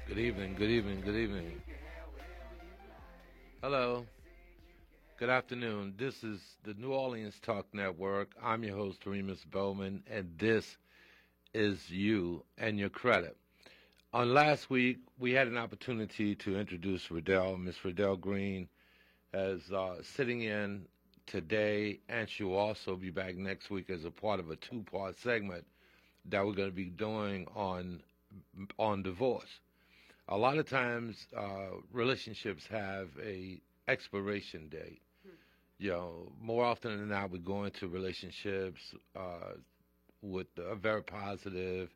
Good evening, good evening, good evening. Hello, good afternoon. This is the New Orleans Talk Network. I'm your host, Remus Bowman, and this is you and your credit. On last week, we had an opportunity to introduce Riddell. Miss Riddell Green is sitting in today, and she will also be back next week as a part of a two-part segment that we're going to be doing on divorce. A lot of times, relationships have a expiration date. More often than not, we go into relationships with a very positive,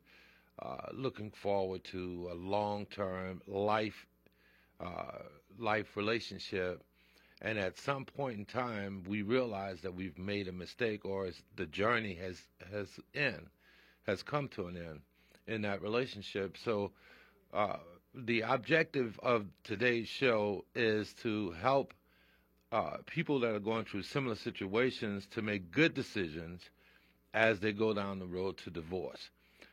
looking forward to a long-term uh, life relationship, and at some point in time, we realize that we've made a mistake, or the journey has come to an end in that relationship. So uh, the objective of today's show is to help people that are going through similar situations to make good decisions as they go down the road to divorce.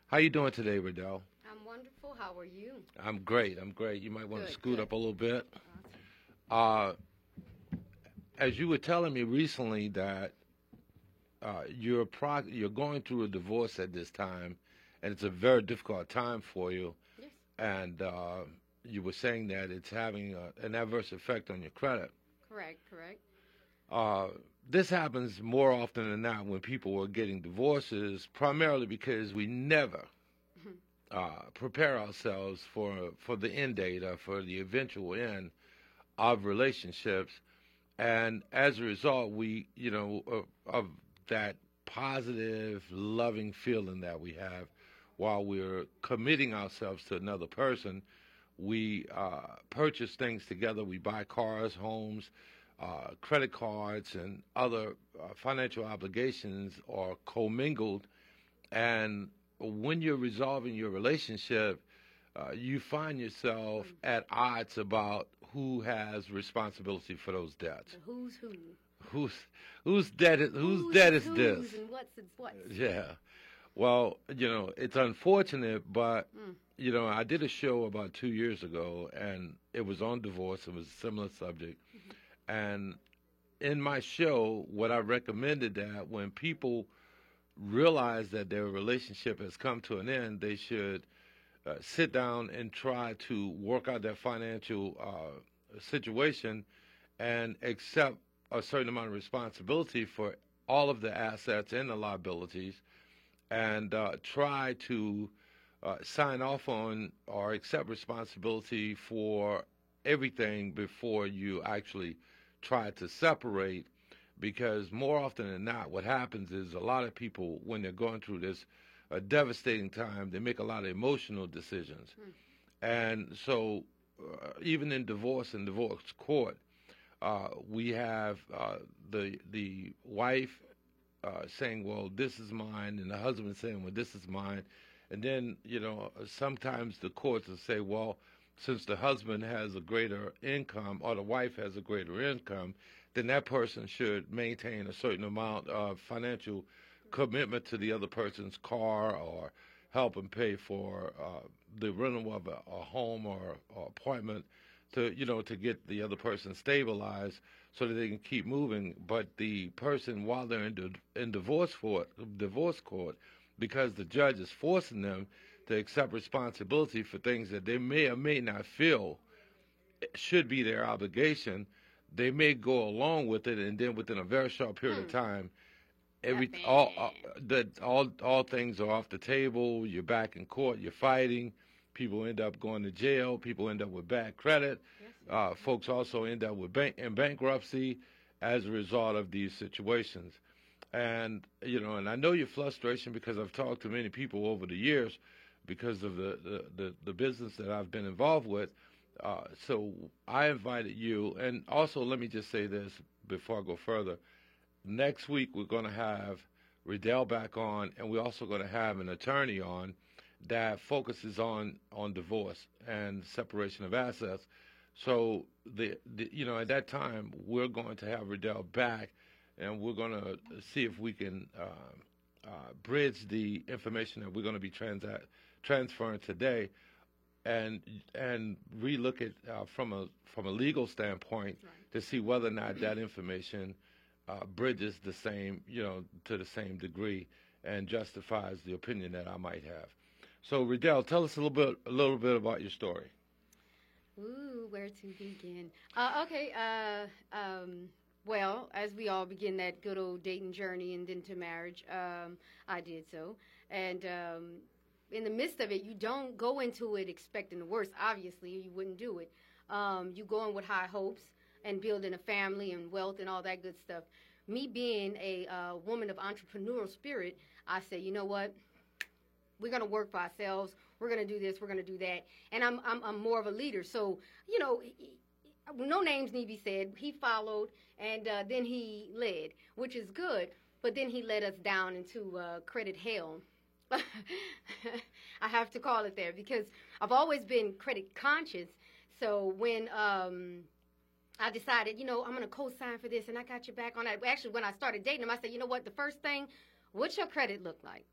How you doing today, Riddell? I'm wonderful. How are you? I'm great. I'm great. You might want to Good, scoot good. up a little bit. Awesome. Uh, as you were telling me recently that you're going through a divorce at this time, and it's a very difficult time for you. Yes. And you were saying that it's having an adverse effect on your credit. Correct, correct. Uh, this happens more often than not when people are getting divorces, primarily because we never prepare ourselves for the end date or for the eventual end of relationships, and as a result, of that positive, loving feeling that we have while we're committing ourselves to another person. We purchase things together. We buy cars, homes, credit cards, and other financial obligations are commingled. And when you're resolving your relationship, you find yourself at odds about who has responsibility for those debts. The who's who. Whose whose debt is this? Who's and what's. Yeah. Well, it's unfortunate, but Mm. I did a show about 2 years ago, and it was on divorce. It was a similar subject, and in my show, what I recommended that when people realize that their relationship has come to an end, they should sit down and try to work out their financial situation and accept a certain amount of responsibility for all of the assets and the liabilities, and try to sign off on or accept responsibility for everything before you actually try to separate. Because more often than not, what happens is a lot of people, when they're going through this devastating time, they make a lot of emotional decisions. And so, even in divorce and divorce court, we have the wife saying, "Well, this is mine," and the husband saying, "Well, this is mine." And then, sometimes the courts will say, "Well, since the husband has a greater income or the wife has a greater income, then that person should maintain a certain amount of financial commitment to the other person's car, or help and pay for the rental of a home or apartment to get the other person stabilized so that they can keep moving." But the person, while they're in divorce court, because the judge is forcing them to accept responsibility for things that they may or may not feel should be their obligation, they may go along with it, and then within a very short period of time, every That all things are off the table. You're back in court. You're fighting. People end up going to jail. People end up with bad credit. Yes. Folks also end up with in bankruptcy as a result of these situations. And and I know your frustration, because I've talked to many people over the years because of the business that I've been involved with. So I invited you, and also let me just say this before I go further. Next week we're going to have Riddell back on, and we're also going to have an attorney on that focuses on divorce and separation of assets. So at that time we're going to have Riddell back, and we're going to see if we can bridge the information that we're going to be transferring today and and relook it from a legal standpoint Right. to see whether or not that information bridges the same, to the same degree and justifies the opinion that I might have. So, Riddell, tell us a little bit about your story. Ooh, where to begin? Okay. Well, as we all begin that good old dating journey and then to marriage, I did so. And in the midst of it, you don't go into it expecting the worst. Obviously, you wouldn't do it. You go in with high hopes and building a family and wealth and all that good stuff. Me being a woman of entrepreneurial spirit, I say, you know what? We're gonna work for ourselves. We're gonna do this. We're gonna do that. And I'm more of a leader. So no names need to be said. He followed, and then he led, which is good. But then he led us down into credit hell. I have to call it there because I've always been credit conscious. So when I decided, I'm going to co-sign for this, and I got your back on that. Actually, when I started dating him, I said, you know what? The first thing, what's your credit look like?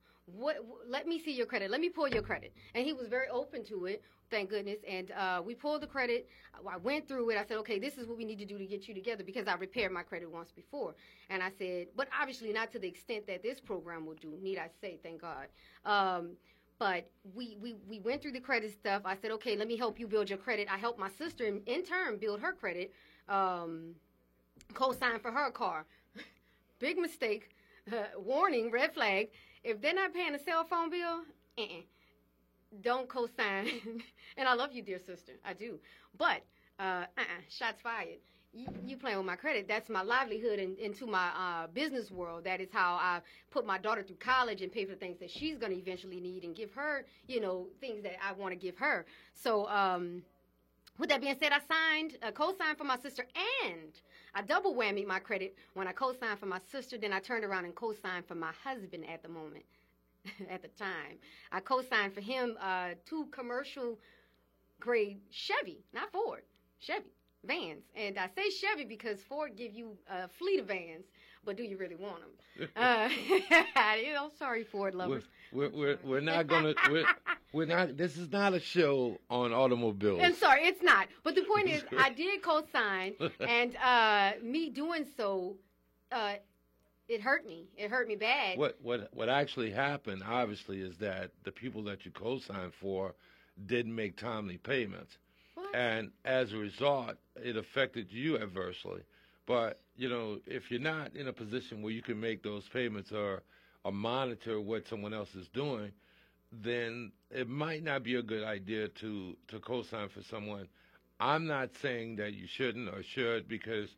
Let me see your credit. Let me pull your credit. And he was very open to it, thank goodness. And we pulled the credit. I went through it. I said, okay, this is what we need to do to get you together because I repaired my credit once before. And I said, but obviously not to the extent that this program will do, need I say, thank God. But we went through the credit stuff. I said, okay, let me help you build your credit. I helped my sister in turn build her credit, co-sign for her car. Big mistake. Warning, red flag. If they're not paying a cell phone bill, don't co-sign. And I love you, dear sister. I do. But, shots fired. You playing with my credit. That's my livelihood into my business world. That is how I put my daughter through college and pay for the things that she's going to eventually need and give her, things that I want to give her. So, with that being said, I co-signed for my sister, and I double whammied my credit when I co-signed for my sister. Then I turned around and co-signed for my husband at the moment, at the time. I co-signed for him 2 commercial grade Chevy, not Ford, Chevy vans. And I say Chevy because Ford give you a fleet of vans, but do you really want them? Sorry, Ford lovers. We're not gonna. We're not. This is not a show on automobiles. I'm sorry, it's not. But the point is, I did co-sign, and me doing so, it hurt me. It hurt me bad. What actually happened, obviously, is that the people that you co-signed for didn't make timely payments, and as a result, it affected you adversely. But if you're not in a position where you can make those payments or monitor what someone else is doing, then it might not be a good idea to co-sign for someone. I'm not saying that you shouldn't or should because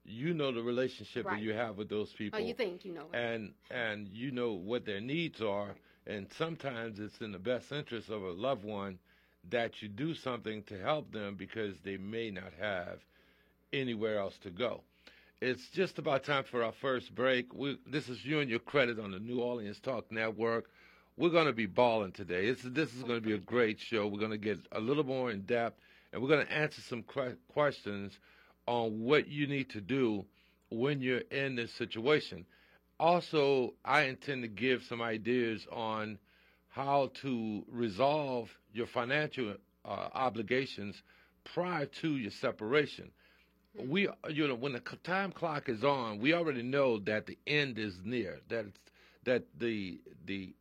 you know the relationship that you have with those people. Oh, you think you know it. And you know what their needs are. And sometimes it's in the best interest of a loved one that you do something to help them because they may not have anywhere else to go. It's just about time for our first break. This is You and Your Credit on the New Orleans Talk Network. We're going to be balling today. This is going to be a great show. We're going to get a little more in depth, and we're going to answer some questions on what you need to do when you're in this situation. Also, I intend to give some ideas on how to resolve your financial obligations prior to your separation. We, when the time clock is on, we already know that the end is near. That the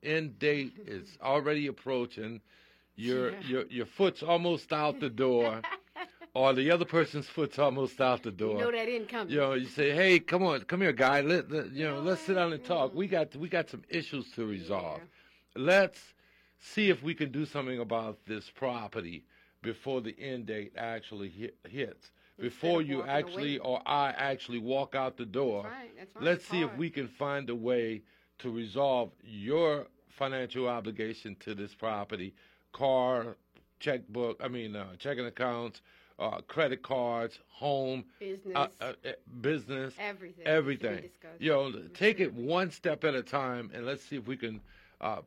end date is already approaching. Your foot's almost out the door, or the other person's foot's almost out the door. You know that end coming. You say, "Hey, come here, guy. Let's sit down and talk. We got some issues to resolve. Yeah. Let's see if we can do something about this property before the end date actually hits." Before you actually or I actually walk out the door, that's right. Let's see if we can find a way to resolve your financial obligation to this property, car, checking accounts, credit cards, home, business, everything. Take it one step at a time, and let's see if we can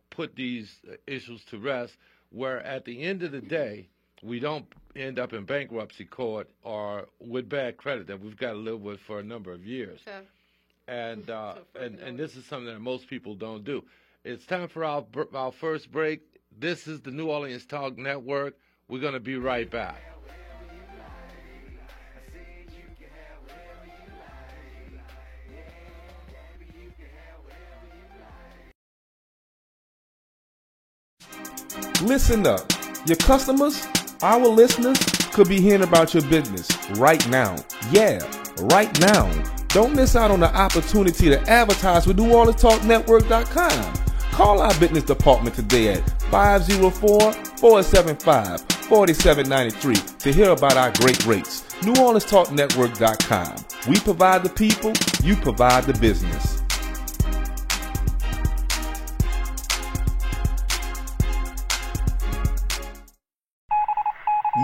put these issues to rest, where at the end of the day, we don't end up in bankruptcy court or with bad credit that we've got to live with for a number of years. Sure. And this is something that most people don't do. It's time for our first break. This is the New Orleans Talk Network. We're going to be right back. Listen up. Your customers, our listeners, could be hearing about your business right now. Yeah, right now. Don't miss out on the opportunity to advertise with NewOrleansTalkNetwork.com. Call our business department today at 504-475-4793 to hear about our great rates. NewOrleansTalkNetwork.com. We provide the people, you provide the business.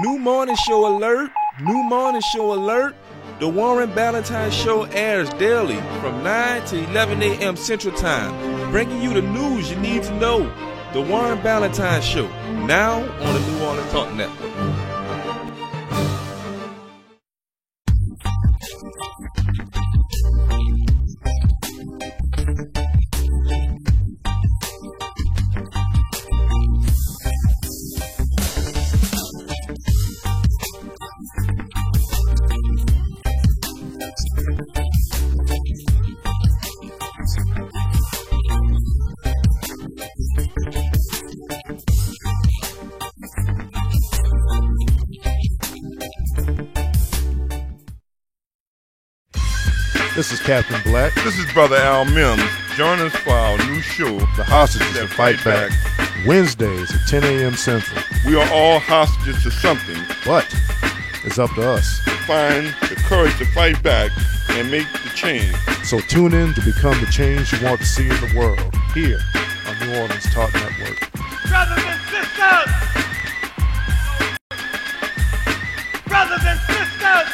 New morning show alert. New morning show alert. The Warren Ballentine Show airs daily from 9 to 11 a.m. Central Time, bringing you the news you need to know. The Warren Ballentine Show, now on the New Orleans Talk Network. This is Captain Black. This is Brother Al Mims. Join us for our new show, The Hostages That Fight Back. Wednesdays at 10 a.m. Central. We are all hostages to something. But it's up to us. Find the courage to fight back and make the change. So tune in to become the change you want to see in the world. Here on New Orleans Talk Network. Brothers and sisters! Brothers and sisters!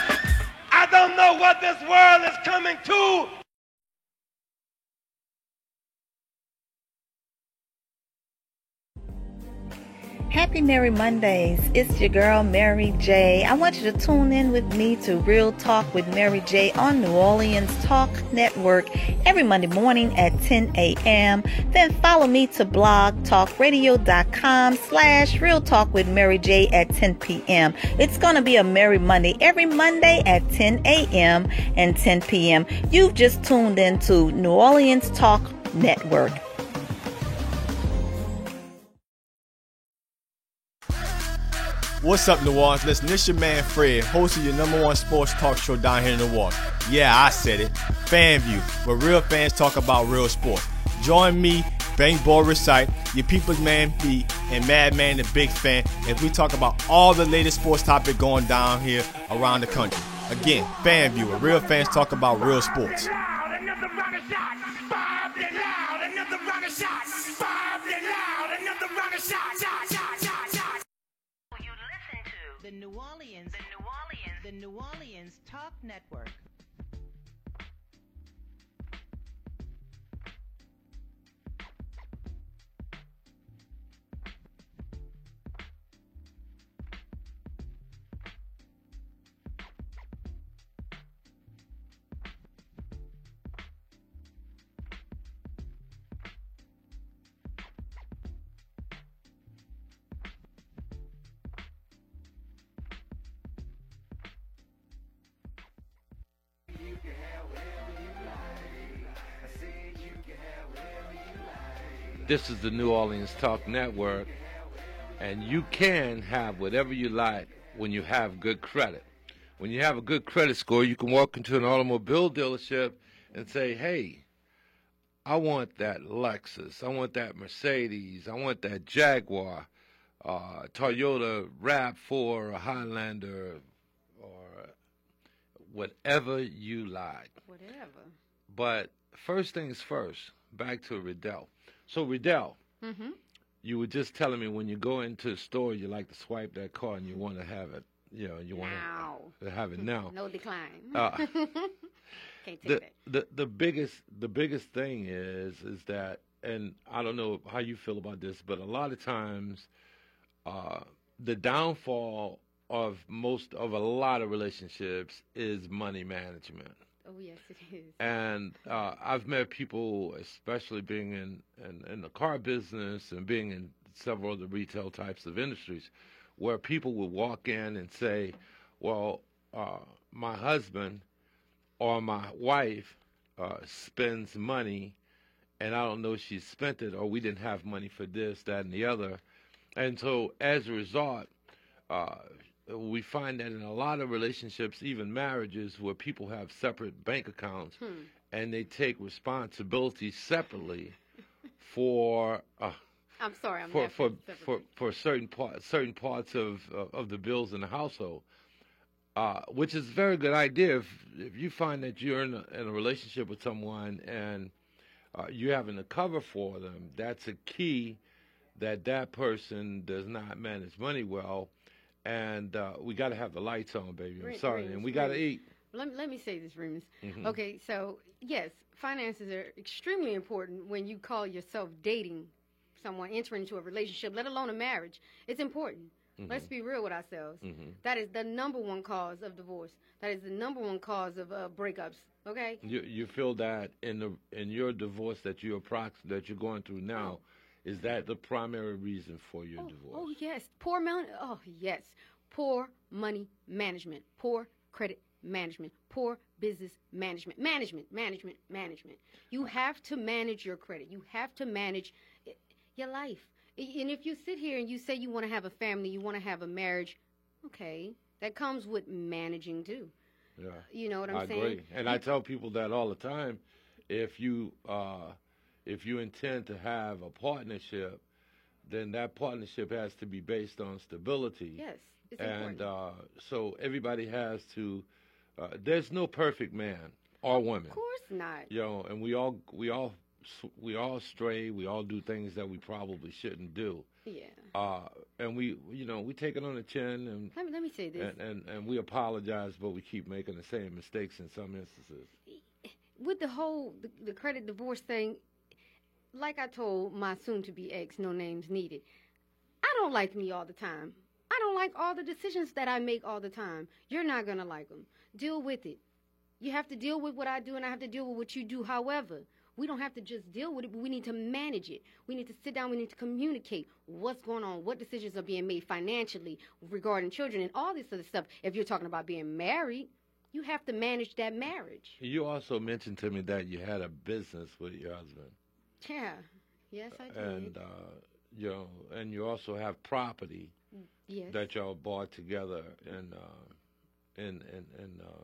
I don't know what this world is coming to. Happy Merry Mondays. It's your girl, Mary J. I want you to tune in with me to Real Talk with Mary J on New Orleans Talk Network every Monday morning at 10 a.m. Then follow me to blogtalkradio.com/Real Talk with Mary J at 10 p.m. It's going to be a Merry Monday every Monday at 10 a.m. and 10 p.m. You've just tuned into New Orleans Talk Network. What's up, New Orleans? Listen, this your man Fred, host of your #1 sports talk show down here in New Orleans. Yeah, I said it. FanView, where real fans talk about real sports. Join me, Bank Boy Recite, your people's man B, and Madman the Big Fan as we talk about all the latest sports topics going down here around the country. Again, FanView, where real fans talk about real sports. The New Orleans Talk Network. This is the New Orleans Talk Network, and you can have whatever you like when you have good credit. When you have a good credit score, you can walk into an automobile dealership and say, hey, I want that Lexus, I want that Mercedes, I want that Jaguar, Toyota RAV4 or Highlander, or whatever you like. Whatever. But first things first, back to Riddell. So, Riddell, you were just telling me when you go into a store, you like to swipe that card and you want to have it, you know, you want to have it now. No decline. Can't take that. The biggest thing is that, and I don't know how you feel about this, but a lot of times, the downfall of a lot of relationships is money management. Oh, yes, it is. And I've met people, especially being in the car business and being in several of the retail types of industries, where people would walk in and say, well, my husband or my wife spends money, and I don't know she spent it, or we didn't have money for this, that, and the other. And so as a result, we find that in a lot of relationships, even marriages, where people have separate bank accounts and they take responsibility separately for I'm sorry, I'm for certain parts of the bills in the household, which is a very good idea. If you find that you're in a relationship with someone and you're having to cover for them, that's a key that person does not manage money well, and we got to have the lights on, baby. I'm sorry, and we got to eat. Let me say this, Remus. Mm-hmm. Okay, so yes, finances are extremely important when you call yourself dating someone, entering into a relationship, let alone a marriage. It's important. Mm-hmm. Let's be real with ourselves. Mm-hmm. That is the number one cause of divorce. That is the number one cause of breakups. Okay. You feel that in your divorce that you're going through now, is that the primary reason for your divorce? Oh yes, poor money management, poor credit management, poor business management. You have to manage your credit. You have to manage your life. And if you sit here and you say you want to have a family, you want to have a marriage, okay, that comes with managing too. Yeah. You know what I'm saying? I agree. And I tell people that all the time. If you intend to have a partnership, then that partnership has to be based on stability. Yes, it's important. And so everybody has to. There's no perfect man or woman. Of course not. You know, and we all stray. We all do things that we probably shouldn't do. Yeah. And we take it on the chin, and let me say this. And we apologize, but we keep making the same mistakes in some instances. With the whole the credit divorce thing, like I told my soon-to-be ex, no names needed, I don't like me all the time. I don't like all the decisions that I make all the time. You're not going to like them. Deal with it. You have to deal with what I do, and I have to deal with what you do. However, we don't have to just deal with it, but we need to manage it. We need to sit down. We need to communicate what's going on, what decisions are being made financially regarding children and all this other stuff. If you're talking about being married, you have to manage that marriage. You also mentioned to me that you had a business with your husband. Yeah. Yes, I did. And, and you also have property that y'all bought together in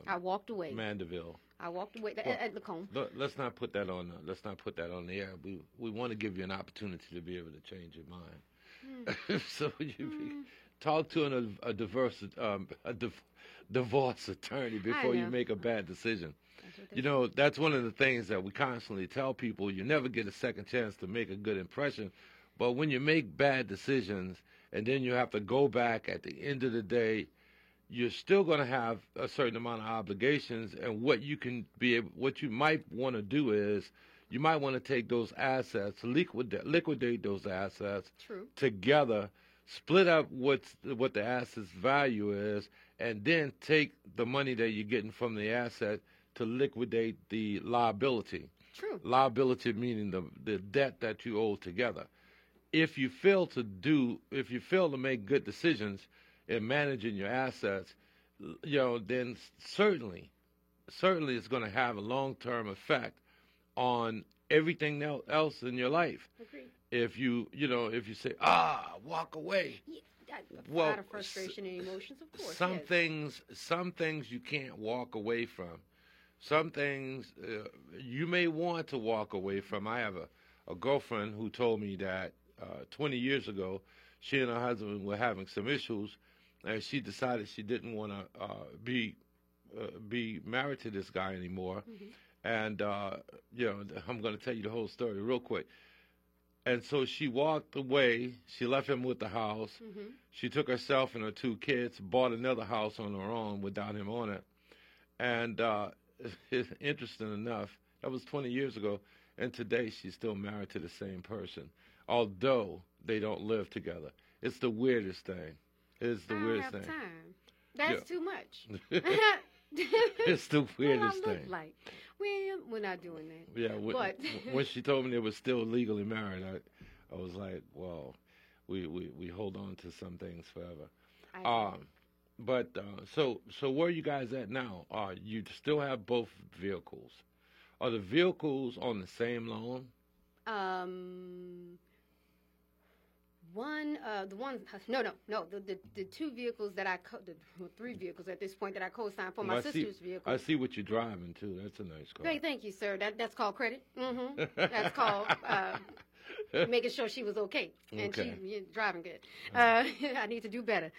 I walked away. Mandeville. I walked away at Lacombe. Let's not put that on. Let's not put that on the air. We want to give you an opportunity to be able to change your mind. So talk to a divorce attorney before you make a bad decision. You know, that's one of the things that we constantly tell people. You never get a second chance to make a good impression. But when you make bad decisions and then you have to go back at the end of the day, you're still going to have a certain amount of obligations. And what you might want to do is you might want to take those assets, liquidate those assets together, split up what the asset's value is, and then take the money that you're getting from the asset to liquidate the liability. True. Liability meaning the debt that you owe together. If you fail to make good decisions in managing your assets, then certainly it's going to have a long-term effect on everything else in your life. Agreed. If you say, walk away. Yeah, out of frustration and emotions, of course. Some things you can't walk away from. Some things you may want to walk away from. I have a girlfriend who told me that 20 years ago, she and her husband were having some issues, and she decided she didn't want to be married to this guy anymore. Mm-hmm. And I'm going to tell you the whole story real quick. And so she walked away. She left him with the house. Mm-hmm. She took herself and her 2 kids, bought another house on her own without him on it. And interesting enough, that was 20 years ago, and today she's still married to the same person, although they don't live together. It's the weirdest thing. It's the weirdest thing. Time. That's too much. It's the weirdest thing. Like, we're not doing that. Yeah, when she told me they were still legally married, I was like, well, we hold on to some things forever. So where are you guys at now? You still have both vehicles. Are the vehicles on the same loan? The two vehicles that three vehicles at this point that I co-signed for my sister's vehicle. I see what you're driving too. That's a nice car. Great, thank you, sir. That's called credit. Mm-hmm. That's called making sure she was okay and she driving good. I need to do better.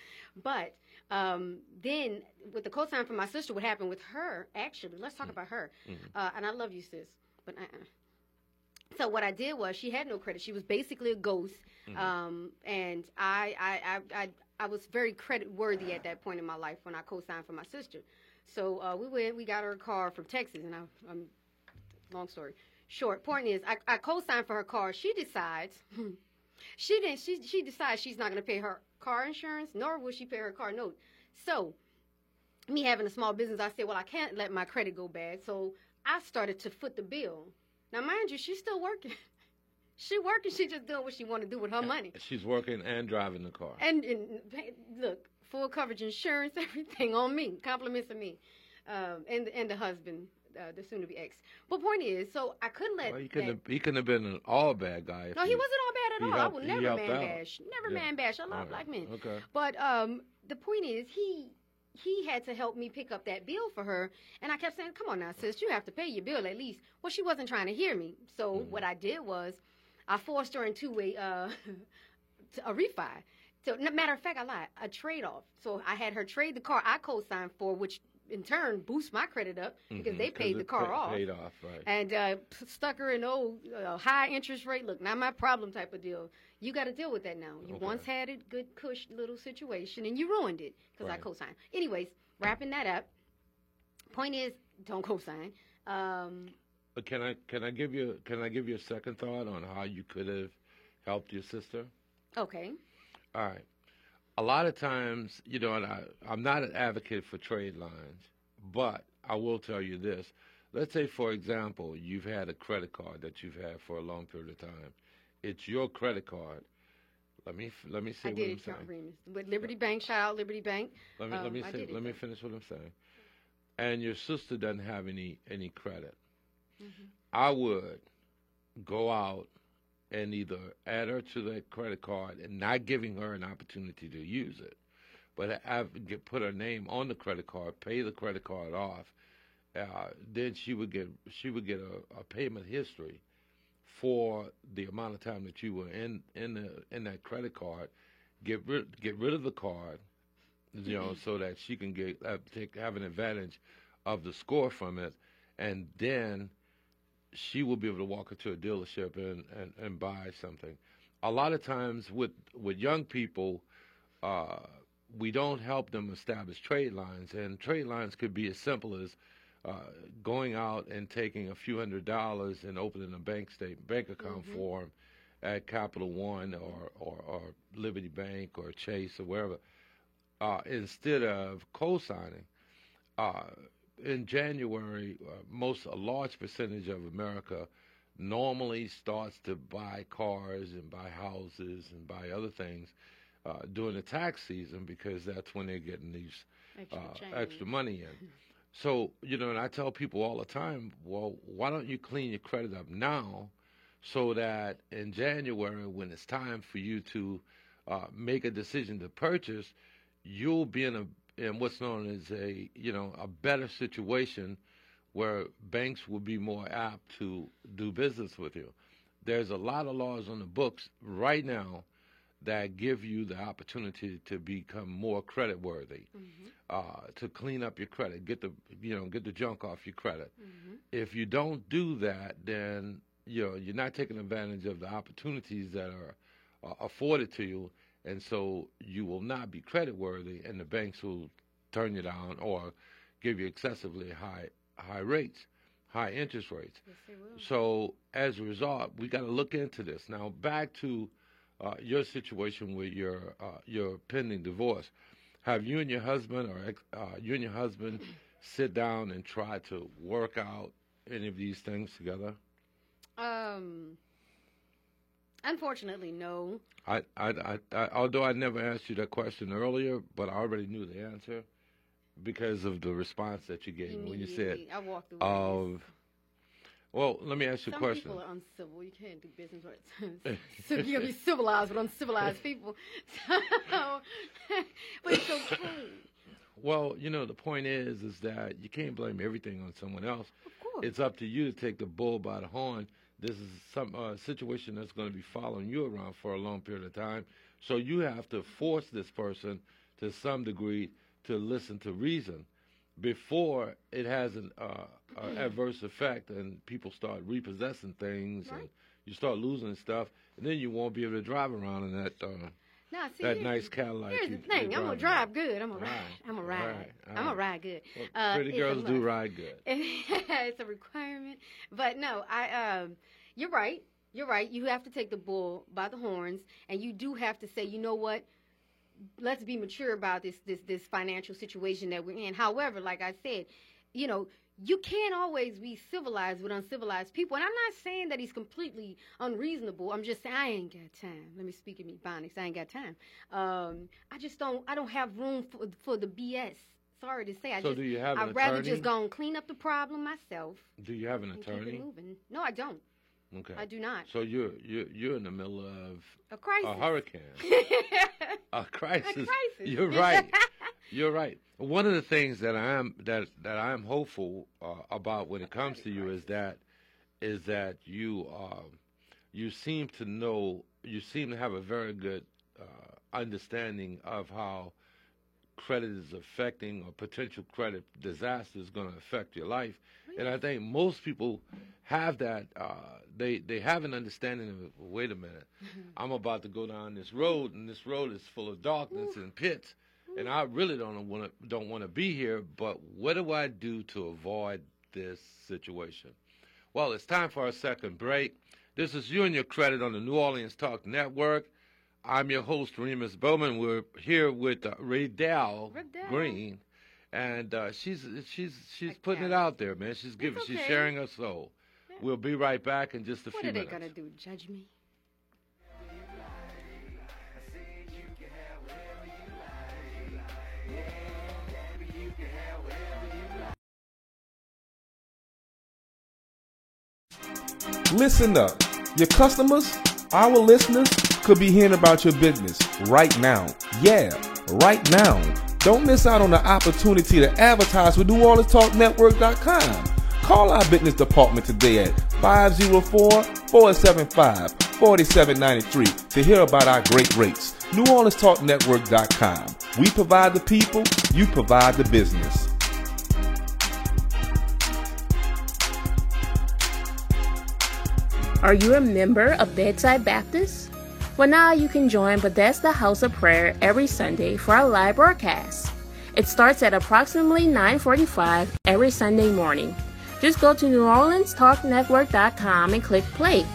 But then with the co-sign for my sister, what happened with her? Actually, let's talk about her. And I love you, sis, but. So what I did was she had no credit. She was basically a ghost, and I was very credit worthy at that point in my life when I co-signed for my sister. So we got her a car from Texas, and I'm long story short. Point is, I co-signed for her car. She decides she decides she's not going to pay her car insurance, nor will she pay her car note. So me having a small business, I said, well, I can't let my credit go bad. So I started to foot the bill. Now, mind you, she's still working. She's working. She's just doing what she want to do with her money. She's working and driving the car. And look, full coverage insurance, everything on me. Compliments of me. And the husband, the soon-to-be ex. But point is, so I couldn't let he couldn't have been an all bad guy. No, he wasn't all bad at all. I will never man bash. Never man bash. I love black men. Okay. But the point is, he had to help me pick up that bill for her. And I kept saying, come on now, sis, you have to pay your bill at least. Well, she wasn't trying to hear me. So what I did was I forced her into a refi. So, matter of fact, I lied, a trade-off. So I had her trade the car I co-signed for, which in turn boosts my credit up because they paid the car off. Paid off, right. And stuck her in high interest rate. Look, not my problem type of deal. You got to deal with that now. You once had a good, cush little situation, and you ruined it because I co-signed. Anyways, wrapping that up. Point is, don't co-sign. But can I give you a second thought on how you could have helped your sister? Okay. All right. A lot of times, and I'm not an advocate for trade lines, but I will tell you this. Let's say, for example, you've had a credit card that you've had for a long period of time. It's your credit card. Let me say what I'm saying. I did it with Liberty Bank. Shout out Liberty Bank. Let me finish what I'm saying. And your sister doesn't have any credit. I would go out and either add her to that credit card and not giving her an opportunity to use it, but put her name on the credit card, pay the credit card off. Then she would get a payment history for the amount of time that you were in that credit card. Get rid of the card, so that she can have an advantage of the score from it, and then she will be able to walk into a dealership and buy something. A lot of times with young people, we don't help them establish trade lines, and trade lines could be as simple as going out and taking a few $100s and opening a bank account for them at Capital One or Liberty Bank or Chase or wherever, instead of co-signing. In January, a large percentage of America normally starts to buy cars and buy houses and buy other things during the tax season because that's when they're getting these extra money in. So, and I tell people all the time, well, why don't you clean your credit up now so that in January, when it's time for you to make a decision to purchase, you'll be in what's known as a better situation where banks will be more apt to do business with you. There's a lot of laws on the books right now that give you the opportunity to become more credit worthy, to clean up your credit, get the junk off your credit. If you don't do that, then you're not taking advantage of the opportunities that are afforded to you. And so you will not be credit worthy, and the banks will turn you down or give you excessively high rates, high interest rates. Yes, they will. So as a result, we got to look into this. Now back to your situation with your pending divorce. Have you and your husband sit down and try to work out any of these things together? I Unfortunately, no. Although I never asked you that question earlier, but I already knew the answer because of the response that you gave when you said, I walked away. well, let me ask you a question. Some people are uncivil. You can't do business with so you gotta be civilized with uncivilized people. So, but it's okay. Well, the point is that you can't blame everything on someone else. Of course. It's up to you to take the bull by the horn. This is some situation that's going to be following you around for a long period of time. So you have to force this person to some degree to listen to reason before it has an adverse effect and people start repossessing things and you start losing stuff, and then you won't be able to drive around in that nice Cadillac. Here's the thing: I'm gonna drive good. I'm gonna ride. I'm gonna ride good. Well, pretty girls do ride good. It's a requirement, but no, you're right. You're right. You have to take the bull by the horns, and you do have to say, you know what? Let's be mature about this financial situation that we're in. However, like I said, you can't always be civilized with uncivilized people. And I'm not saying that he's completely unreasonable. I'm just saying I ain't got time. Let me speak in Ebonics. I ain't got time. I don't have room for the BS. Sorry to say. Do you have an attorney? I'd rather just go and clean up the problem myself. Do you have an attorney? Keep it moving. No, I don't. Okay. I do not. So you're in the middle of a crisis. A hurricane. A crisis. You're right. You're right. One of the things that I am hopeful about when it comes to you is that you seem to have a very good understanding of how credit is affecting or potential credit disaster is going to affect your life. And I think most people have that. They have an understanding of, wait a minute, I'm about to go down this road, and this road is full of darkness and pits, and I really don't want to be here. But what do I do to avoid this situation? Well, it's time for our second break. This is You and Your Credit on the New Orleans Talk Network. I'm your host, Remus Bowman. We're here with Raydell Green. And she's putting it out there, man. She's sharing her soul. Yeah. We'll be right back in just a few minutes. What are they gonna do? Judge me? Listen up. Your customers, our listeners, could be hearing about your business right now. Yeah, right now. Don't miss out on the opportunity to advertise with NewOrleansTalkNetwork.com. Call our business department today at 504-475-4793 to hear about our great rates. NewOrleansTalkNetwork.com. We provide the people, you provide the business. Are you a member of Bedside Baptist? Well, now you can join Bethesda House of Prayer every Sunday for our live broadcast. It starts at approximately 9:45 every Sunday morning. Just go to NewOrleansTalkNetwork.com and click play.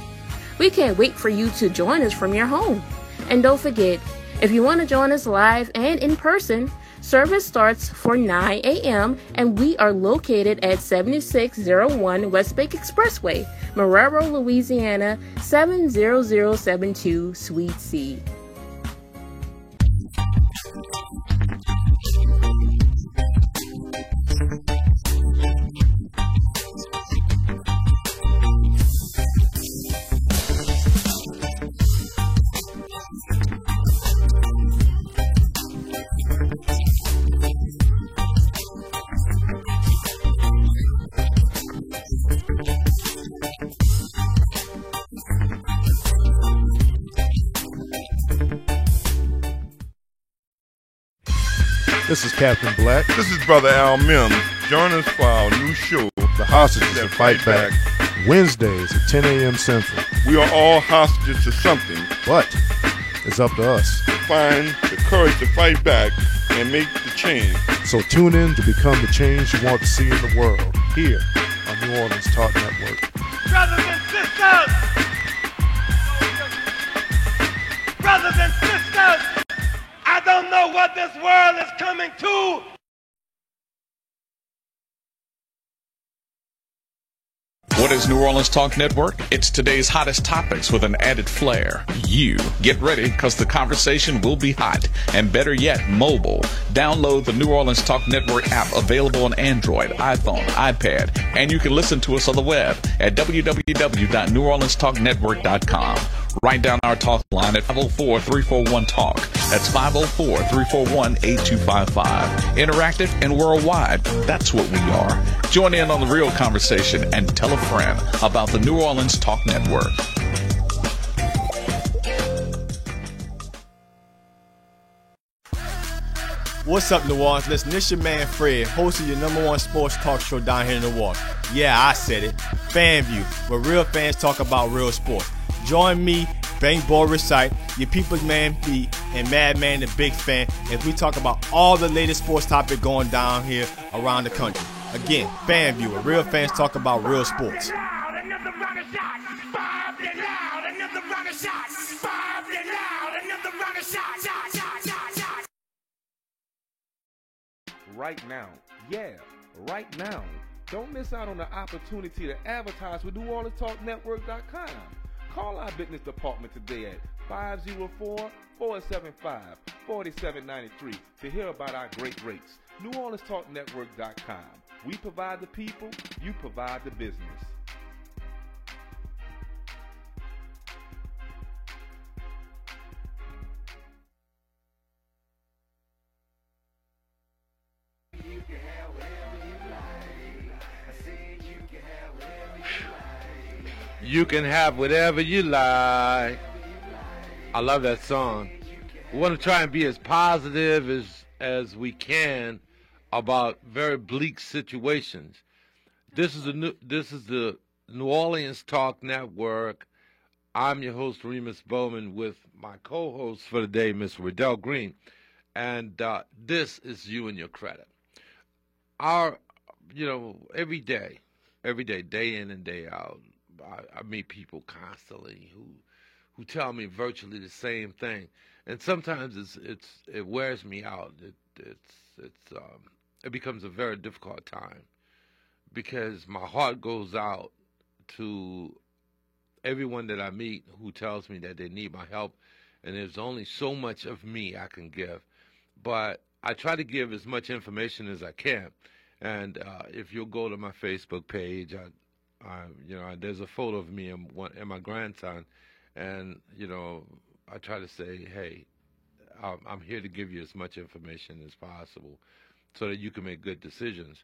We can't wait for you to join us from your home. And don't forget, if you want to join us live and in person, service starts for 9 a.m. and we are located at 7601 West Lake Expressway, Marrero, Louisiana, 70072, Suite C. This is Captain Black. This is Brother Al Mims. Join us for our new show, The Hostages That Fight Back. Wednesdays at 10 a.m. Central. We are all hostages to something, but it's up to us to find the courage to fight back and make the change. So tune in to become the change you want to see in the world, here on New Orleans Talk Network. Brothers and sisters! Brothers and sisters! I don't know what this world is coming to. What is New Orleans Talk Network? It's today's hottest topics with an added flair. You get ready because the conversation will be hot and better yet, mobile. Download the New Orleans Talk Network app available on Android, iPhone, iPad, and you can listen to us on the web at www.neworleanstalknetwork.com. Write down our talk line at 504-341-TALK. That's 504-341-8255. Interactive and worldwide. That's what we are. Join in on the real conversation and tell a friend about the New Orleans Talk Network. What's up, New Orleans? Listen, this your man Fred, host of your #1 sports talk show down here in New Orleans. Yeah, I said it. FanView, where real fans talk about real sports. Join me, Bank Ball Recite, your people's man B, and Madman the Big Fan as we talk about all the latest sports topics going down here around the country. Again, FanView, where real fans talk about real sports. Right now. Yeah, right now. Don't miss out on the opportunity to advertise with NewOrleansTalkNetwork.com. Call our business department today at 504-475-4793 to hear about our great rates. NewOrleansTalkNetwork.com. We provide the people, you provide the business. You can have whatever you like. I love that song. We want to try and be as positive as we can about very bleak situations. This is the New Orleans Talk Network. I'm your host, Remus Bowman, with my co-host for the day, Miss Riddell Green. And this is You and Your Credit. Every day, day in and day out, I meet people constantly who tell me virtually the same thing, and sometimes it wears me out. It becomes a very difficult time because my heart goes out to everyone that I meet who tells me that they need my help, and there's only so much of me I can give, but I try to give as much information as I can. And if you'll go to my Facebook page, there's a photo of me and my grandson, and I try to say, hey, I'm here to give you as much information as possible, so that you can make good decisions.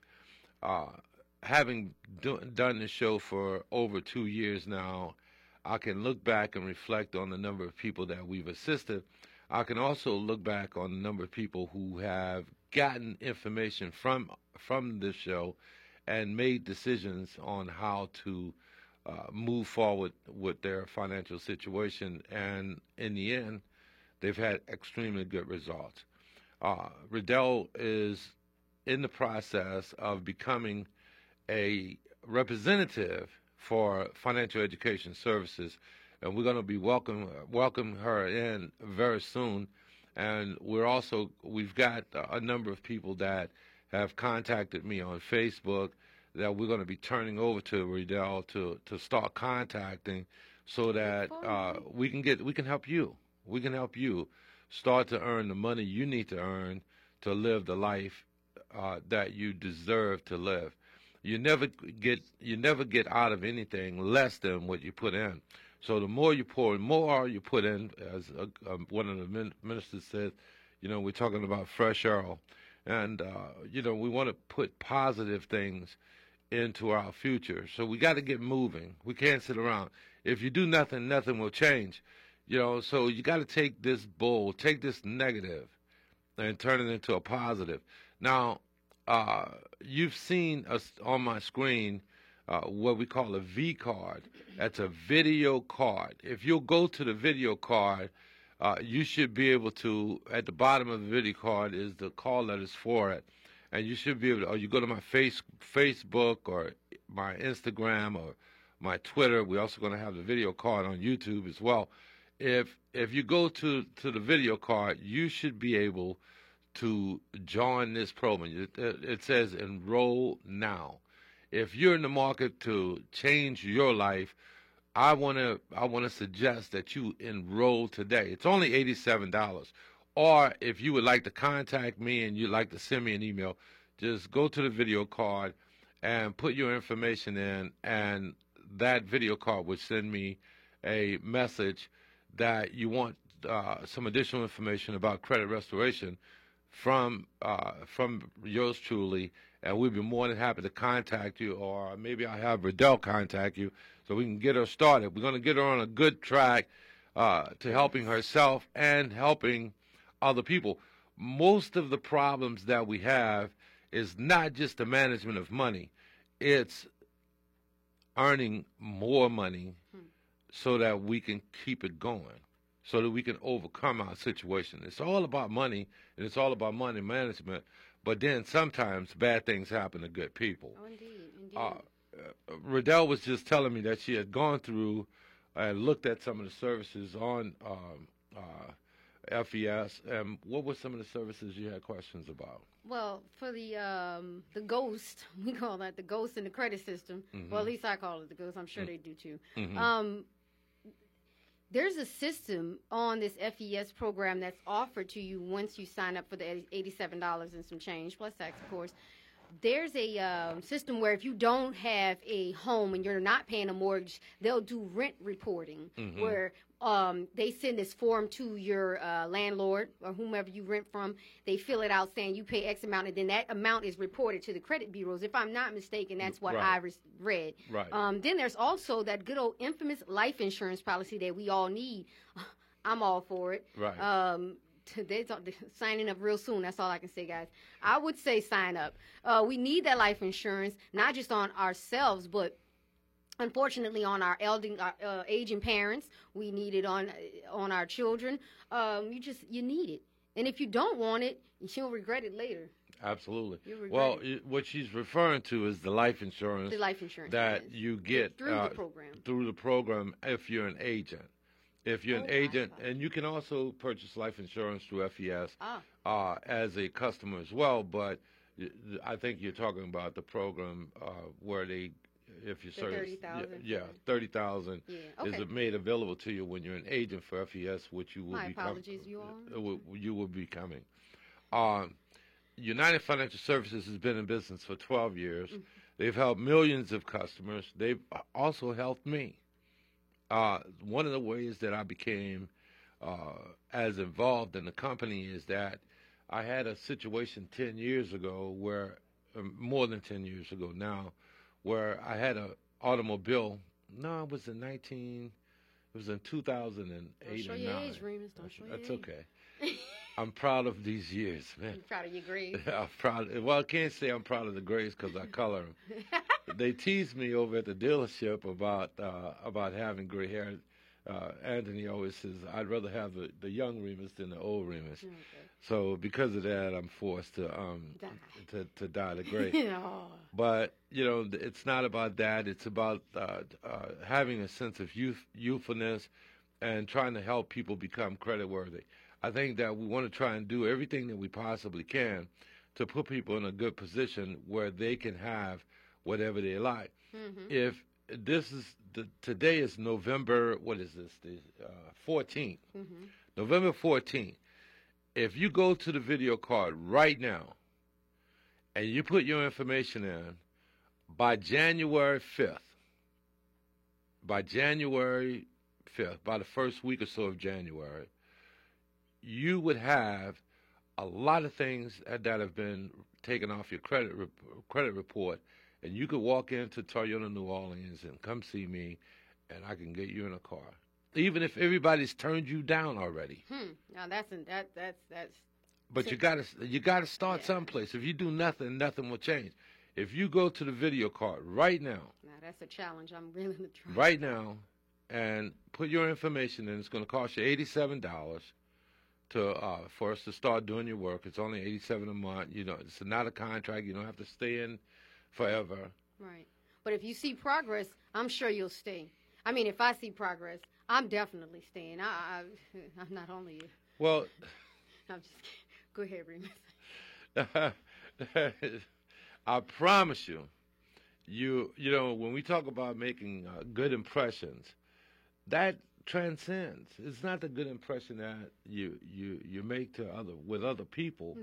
Having done this show for over 2 years now, I can look back and reflect on the number of people that we've assisted. I can also look back on the number of people who have gotten information from this show and made decisions on how to move forward with their financial situation. And in the end, they've had extremely good results. Riddell is in the process of becoming a representative for financial education services, and we're going to be welcome her in very soon. And we've got a number of people that have contacted me on Facebook that we're going to be turning over to Riddell to start contacting, so that we can help you. We can help you start to earn the money you need to earn to live the life that you deserve to live. You never get out of anything less than what you put in. So the more you pour, the more you put in. As one of the ministers said, we're talking about fresh oil. And, we want to put positive things into our future. So we got to get moving. We can't sit around. If you do nothing, nothing will change. So you got to take this negative and turn it into a positive. Now, you've seen us on my screen what we call a V card. That's a video card. If you'll go to the video card, you should be able to, at the bottom of the video card is the call letters for it. And you should be able to, or you go to my Facebook or my Instagram or my Twitter. We're also going to have the video card on YouTube as well. If you go to the video card, you should be able to join this program. It says enroll now. if you're in the market to change your life, I want to suggest that you enroll today. It's only $87. Or if you would like to contact me and you'd like to send me an email, just go to the video card and put your information in, and that video card would send me a message that you want some additional information about credit restoration from yours truly, and we'd be more than happy to contact you, or maybe I'll have Riddell contact you so we can get her started. We're going to get her on a good track to helping herself and helping other people. Most of the problems that we have is not just the management of money. It's earning more money so that we can keep it going, so that we can overcome our situation. It's all about money, and it's all about money management, but then sometimes bad things happen to good people. Oh, indeed. Riddell was just telling me that she had gone through and looked at some of the services on FES. What were some of the services you had questions about? Well, for the ghost, we call that the ghost in the credit system. Well, at least I call it the ghost. I'm sure they do too. There's a system on this FES program that's offered to you once you sign up for the $87 and some change, plus tax, of course. There's a system where if you don't have a home and you're not paying a mortgage, they'll do rent reporting, where they send this form to your landlord or whomever you rent from. They fill it out saying you pay X amount, and then that amount is reported to the credit bureaus. If I'm not mistaken, that's what I read. Right. Then there's also that good old infamous life insurance policy that we all need. I'm all for it. Right. They're signing up real soon. That's all I can say, guys. I would say sign up. We need that life insurance, not just on ourselves, but unfortunately on our aging parents. We need it on our children. You need it. And if you don't want it, you'll regret it later. Absolutely. Well, what she's referring to is the life insurance. The life insurance that you get through the program. Through the program, if you're an agent. If you're an agent, and you can also purchase life insurance through FES as a customer as well, but I think you're talking about the program where if you search, $30,000 is made available to you when you're an agent for FES, which you will My apologies, you all. You will be coming. United Financial Services has been in business for 12 years. They've helped millions of customers. They've also helped me. One of the ways that I became as involved in the company is that I had a situation 10 years ago where, more than 10 years ago now, where I had an automobile. No, it was in 2008 Don't show or your 9. age, Remus. Don't show your That's age. okay. I'm proud of these years, man. You're proud of your grades? I'm proud. Well, I can't say I'm proud of the grades because I color them. They teased me over at the dealership about having gray hair. Anthony always says, I'd rather have the young Remus than the old Remus. Okay. So because of that, I'm forced to dye the gray. But, it's not about that. It's about having a sense of youthfulness and trying to help people become creditworthy. I think that we want to try and do everything that we possibly can to put people in a good position where they can have whatever they like. If this is today is November, what is this? The 14th. November 14th. If you go to the video card right now and you put your information in, by January 5th, by the first week or so of January, you would have a lot of things that have been taken off your credit report, and you could walk into Toyota New Orleans and come see me, and I can get you in a car, even if everybody's turned you down already. Now that's. But you gotta start someplace. If you do nothing, nothing will change. If you go to the video card right now. Now that's a challenge. I'm willing to try. Right now, and put your information in. It's going to cost you $87 for us to start doing your work. It's only $87 a month. It's not a contract. You don't have to stay in forever. Right. But if you see progress, I'm sure you'll stay. I mean, if I see progress, I'm definitely staying. I'm not only you. Well, I'm just kidding. Go ahead, Remus. I promise you, you know, when we talk about making good impressions, that transcends. It's not the good impression that you make to with other people,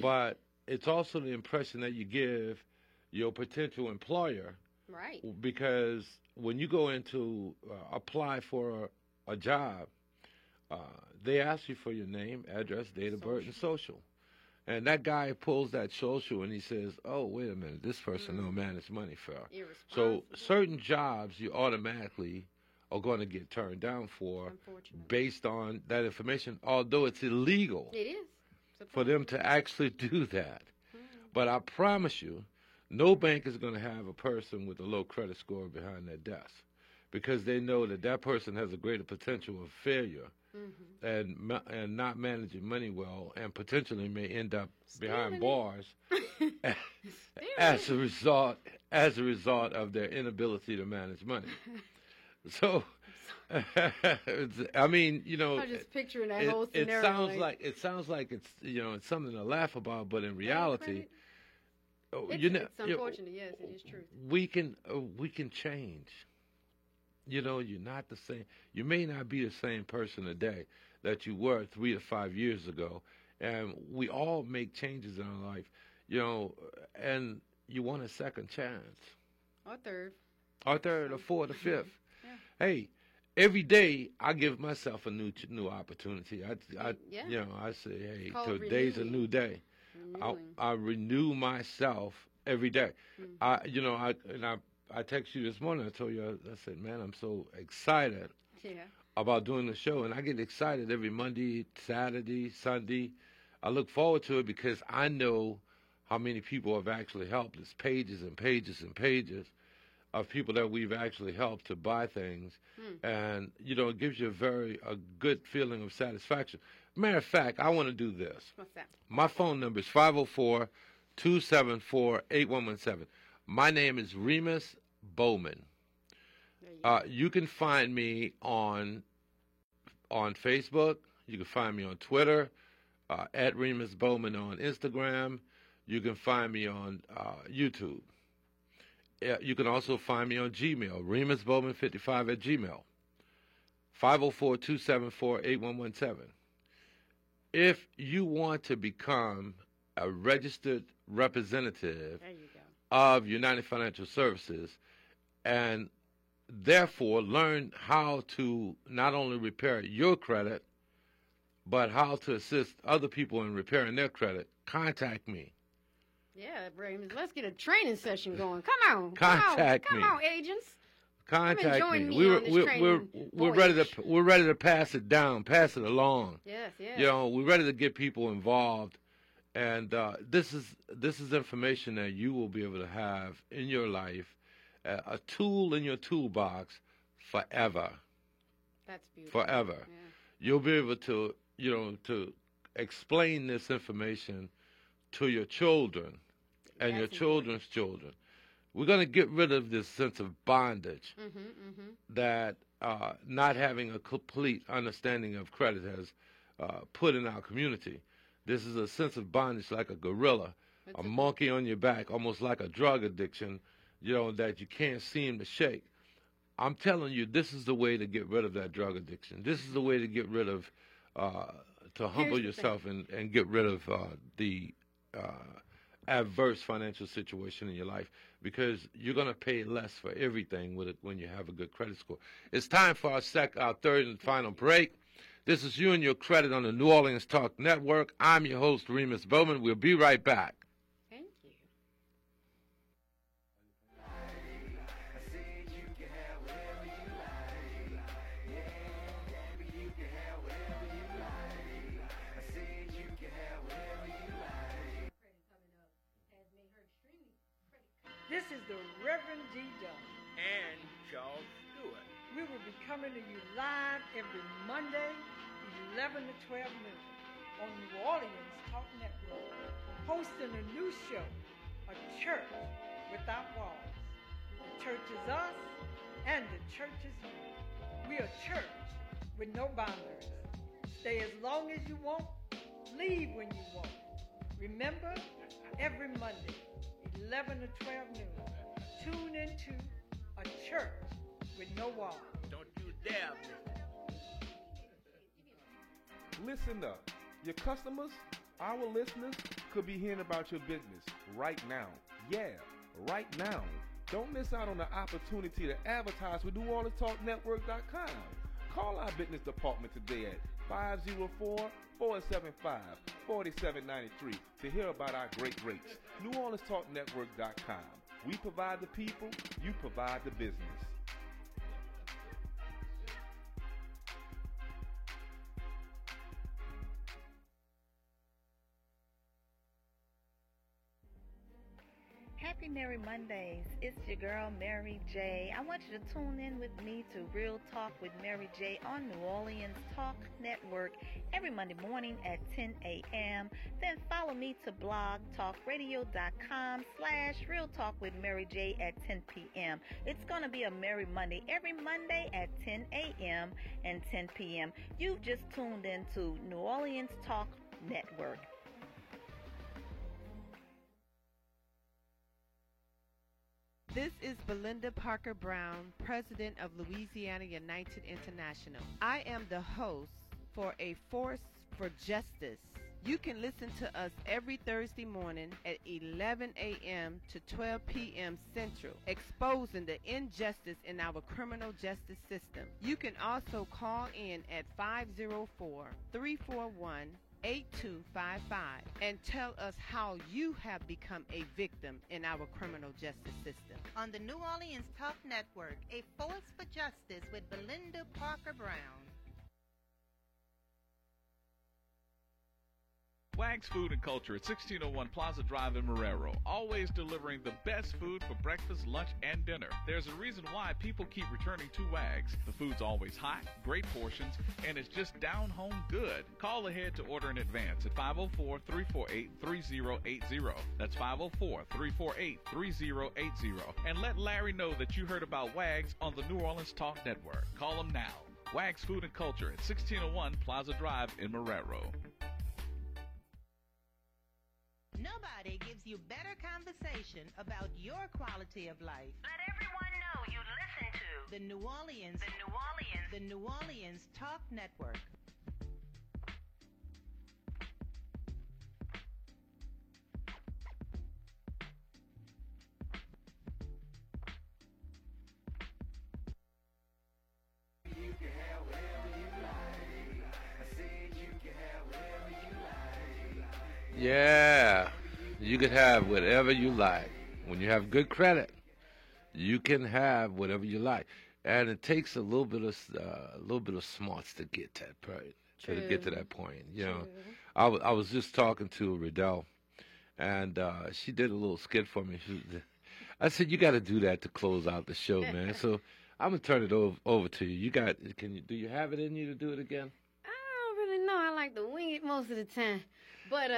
but it's also the impression that you give your potential employer. Right. Because when you go into apply for a job, they ask you for your name, address, date of birth, and social. And that guy pulls that social and he says, "Oh, wait a minute, this person don't manage money fair." So certain jobs you automatically are going to get turned down for based on that information, although it's illegal for them to actually do that. But I promise you, no bank is going to have a person with a low credit score behind their desk because they know that that person has a greater potential of failure and not managing money well, and potentially may end up behind bars as a result of their inability to manage money. So, I mean, you know, I'm just picturing that whole scenario. It sounds like it's, you know, it's something to laugh about, but in reality, it's unfortunate. Yes, it is true. We can change. You know, you're not the same. You may not be the same person today that you were 3 to 5 years ago, and we all make changes in our life. You know, and you want a second chance, or third, or fourth, or fifth. Hey, every day I give myself a new opportunity. You know, I say, hey, today's a new day. I renew myself every day. I text you this morning. I told you, I said, man, I'm so excited about doing the show, and I get excited every Monday, Saturday, Sunday. I look forward to it because I know how many people have actually helped. There's pages and pages and pages of people that we've actually helped to buy things, and you know, it gives you a good feeling of satisfaction. Matter of fact, I want to do this. What's that? My phone number is 504-274-8117. My name is Remus Bowman. You can find me on Facebook. You can find me on Twitter, at Remus Bowman on Instagram. You can find me on YouTube. You can also find me on Gmail, RemusBowman55 at Gmail, 504-274-8117. If you want to become a registered representative of United Financial Services and therefore learn how to not only repair your credit, but how to assist other people in repairing their credit, contact me. Yeah, Raymond, let's get a training session going. Come on. Contact me. Come on, agents. Contact me. We're ready to pass it down, pass it along. Yes. You know, we're ready to get people involved, and this is information that you will be able to have in your life, a tool in your toolbox forever. That's beautiful. Forever. Yeah. You'll be able to, you know, to explain this information to your children and your children's children. We're going to get rid of this sense of bondage that not having a complete understanding of credit has put in our community. This is a sense of bondage like a gorilla, a monkey on your back, almost like a drug addiction, you know, that you can't seem to shake. I'm telling you, this is the way to get rid of that drug addiction. This is the way to get rid of, to humble yourself and get rid of the adverse financial situation in your life, because you're going to pay less for everything with it when you have a good credit score. It's time for our third and final break. This is You and Your Credit on the New Orleans Talk Network. I'm your host, Remus Bowman. We'll be right back. Thank you. This is the Reverend D. Dunn and Charles Stewart. We will be coming to you live every Monday, 11 to 12 noon on New Orleans Talk Network, hosting a new show, A Church Without Walls. The church is us, and the church is you. We are a church with no boundaries. Stay as long as you want, leave when you want. Remember, every Monday, 11 to 12 noon, tune into a church with no walls. Don't you dare miss it. Listen up. Your customers, our listeners, could be hearing about your business right now. Yeah, right now. Don't miss out on the opportunity to advertise with NewOrleansTalkNetwork.com. Call our business department today at 504-475-4793 to hear about our great rates. NewOrleansTalkNetwork.com. We provide the people, you provide the business. Happy Merry Mondays. It's your girl, Mary J. I want you to tune in with me to Real Talk with Mary J on New Orleans Talk Network every Monday morning at 10 a.m. Then follow me to blogtalkradio.com/Real Talk with Mary J at 10 p.m. It's going to be a Merry Monday every Monday at 10 a.m. and 10 p.m. You've just tuned in to New Orleans Talk Network. This is Belinda Parker Brown, President of Louisiana United International. I am the host for A Force for Justice. You can listen to us every Thursday morning at 11 a.m. to 12 p.m. Central, exposing the injustice in our criminal justice system. You can also call in at 504-341-8255 and tell us how you have become a victim in our criminal justice system. On the New Orleans Talk Network, A Force for Justice with Belinda Parker Brown. Wags Food and Culture at 1601 Plaza Drive in Marrero. Always delivering the best food for breakfast, lunch, and dinner. There's a reason why people keep returning to Wags. The food's always hot, great portions, and it's just down home good. Call ahead to order in advance at 504-348-3080. That's 504-348-3080. And let Larry know that you heard about Wags on the New Orleans Talk Network. Call him now. Wags Food and Culture at 1601 Plaza Drive in Marrero. Nobody gives you better conversation about your quality of life. Let everyone know you listen to the New Orleans Talk Network. You can have whatever you like. I said you can have whatever you like. Yeah, you can have whatever you like. When you have good credit, you can have whatever you like, and it takes a little bit of smarts to get that point. To get to that point, you know. I was just talking to Riddell, and she did a little skit for me. I said, "You got to do that to close out the show, man." So I'm gonna turn it over to you. Do you have it in you to do it again? I don't really know. I like to wing it most of the time. But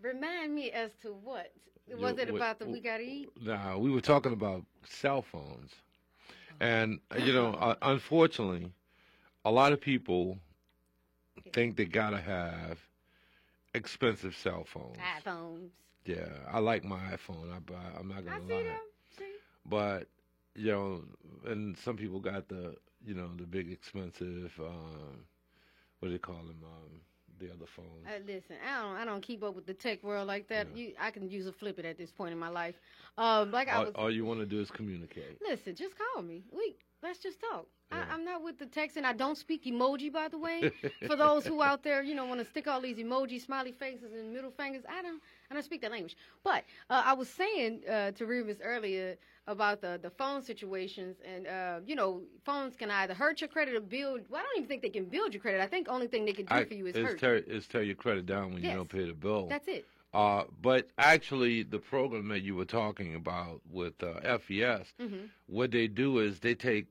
remind me as to what? Was it about the We Gotta Eat? Nah, we were talking about cell phones. And, unfortunately, a lot of people think they got to have expensive cell phones. iPhones. Yeah, I like my iPhone. I'm not going to lie. See? But, and some people got the big expensive, what do they call them? The other phones. Listen, I don't keep up with the tech world like that. Yeah. I can use a flip it at this point in my life. All you want to do is communicate. Listen, just call me. Let's just talk. Yeah. I'm not with the text, and I don't speak emoji, by the way. For those who out there, want to stick all these emojis, smiley faces, and middle fingers, I don't speak that language. But I was saying to Remus earlier about the phone situations, and phones can either hurt your credit or build. Well, I don't even think they can build your credit. I think the only thing they can do for you is hurt. Tear your credit down when you don't pay the bill. That's it. But actually, the program that you were talking about with FES, what they do is they take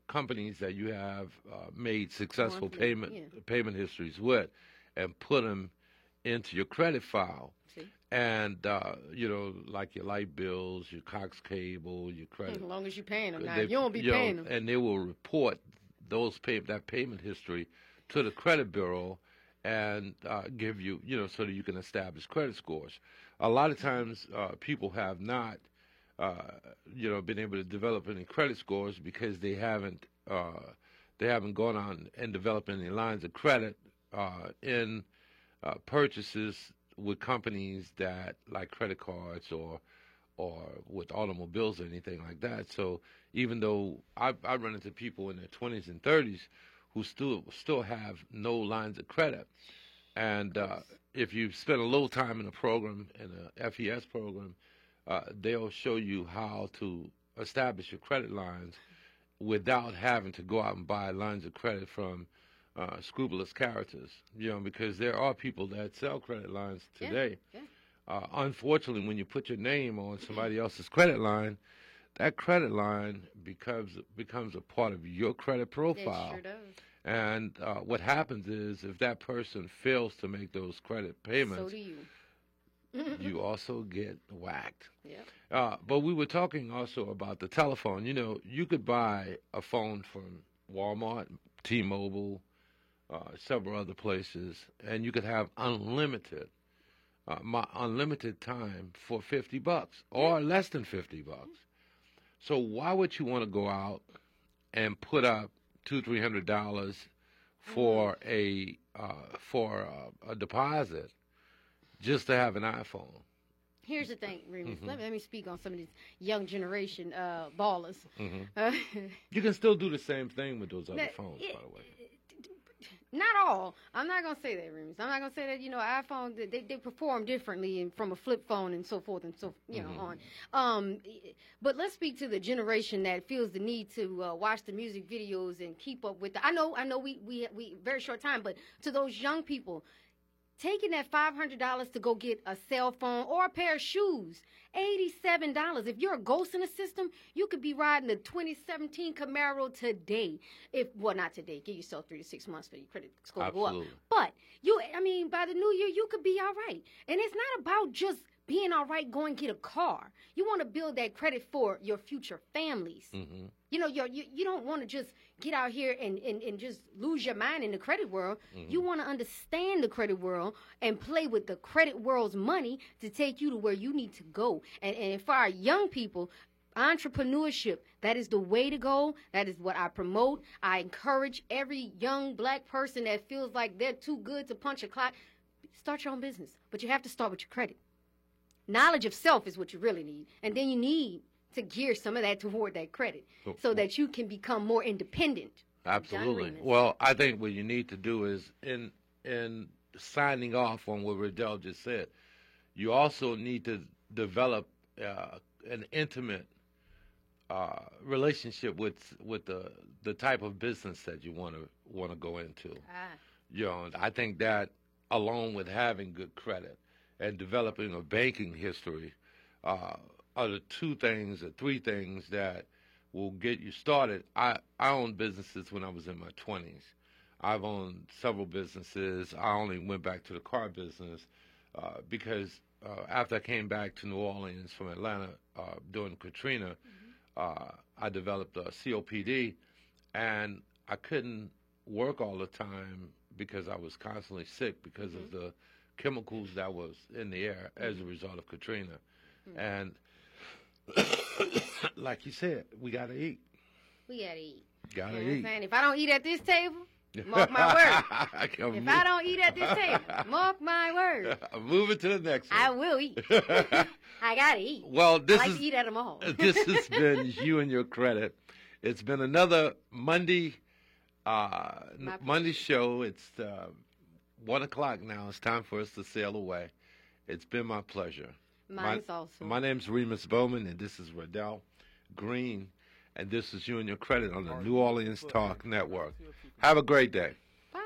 companies that you have made successful payment histories with, and put them into your credit file. See? And like your light bills, your Cox cable, your credit. As long as you're paying them, now you won't be paying them. And they will report that payment history to the credit bureau. And give you, so that you can establish credit scores. A lot of times people have not been able to develop any credit scores because they haven't gone on and developed any lines of credit in purchases with companies that like credit cards or with automobiles or anything like that. So even though I run into people in their 20s and 30s who still have no lines of credit, and if you spend a little time in a program, in a FES program, they'll show you how to establish your credit lines without having to go out and buy lines of credit from scrupulous characters, because there are people that sell credit lines today. Yeah. Unfortunately, when you put your name on somebody else's credit line, that credit line becomes a part of your credit profile. It sure does. And what happens is if that person fails to make those credit payments, so do you. You also get whacked. Yeah. But we were talking also about the telephone. You could buy a phone from Walmart, T-Mobile, several other places, and you could have unlimited time for $50 or less than $50. So why would you want to go out and put up $200-300 for a deposit just to have an iPhone? Here's the thing, Remus. Let me speak on some of these young generation ballers. You can still do the same thing with those other phones, by the way. Not all. I'm not going to say that, Remus. I'm not going to say that, iPhone, they perform differently from a flip phone and so forth and so, on. But let's speak to the generation that feels the need to watch the music videos and keep up with I know we very short time, but to those young people, taking that $500 to go get a cell phone or a pair of shoes, $87. If you're a ghost in the system, you could be riding the 2017 Camaro today. Not today. Give yourself 3 to 6 months for your credit score to go up. But by the new year, you could be all right. And it's not about just being all right, go and get a car. You want to build that credit for your future families. Mm-hmm. You don't want to just get out here and just lose your mind in the credit world. Mm-hmm. You want to understand the credit world and play with the credit world's money to take you to where you need to go. And for our young people, entrepreneurship, that is the way to go. That is what I promote. I encourage every young black person that feels like they're too good to punch a clock, start your own business. But you have to start with your credit. Knowledge of self is what you really need. And then you need to gear some of that toward that credit so that you can become more independent. Absolutely. Well, I think what you need to do is, in signing off on what Riddell just said, you also need to develop an intimate relationship with the type of business that you want to go into. I think that along with having good credit and developing a banking history are the 2 things or 3 things that will get you started. I owned businesses when I was in my 20s. I've owned several businesses. I only went back to the car business because after I came back to New Orleans from Atlanta during Katrina, I developed COPD, and I couldn't work all the time because I was constantly sick because of the chemicals that was in the air as a result of Katrina. And like you said, we got to eat. We got to eat. Got to eat. If I don't eat at this table, mark my word. If I don't eat at this table, mark my word. Move it to the next one. I will eat. I got to eat. Well, I like to eat at them all. This has been You and Your Credit. It's been another Monday show. It's 1 o'clock now. It's time for us to sail away. It's been my pleasure. Mine's also. My name's Remus Bowman, and this is Riddell Green, and this is You and Your Credit on the New Orleans Talk Network. Have a great day. Bye.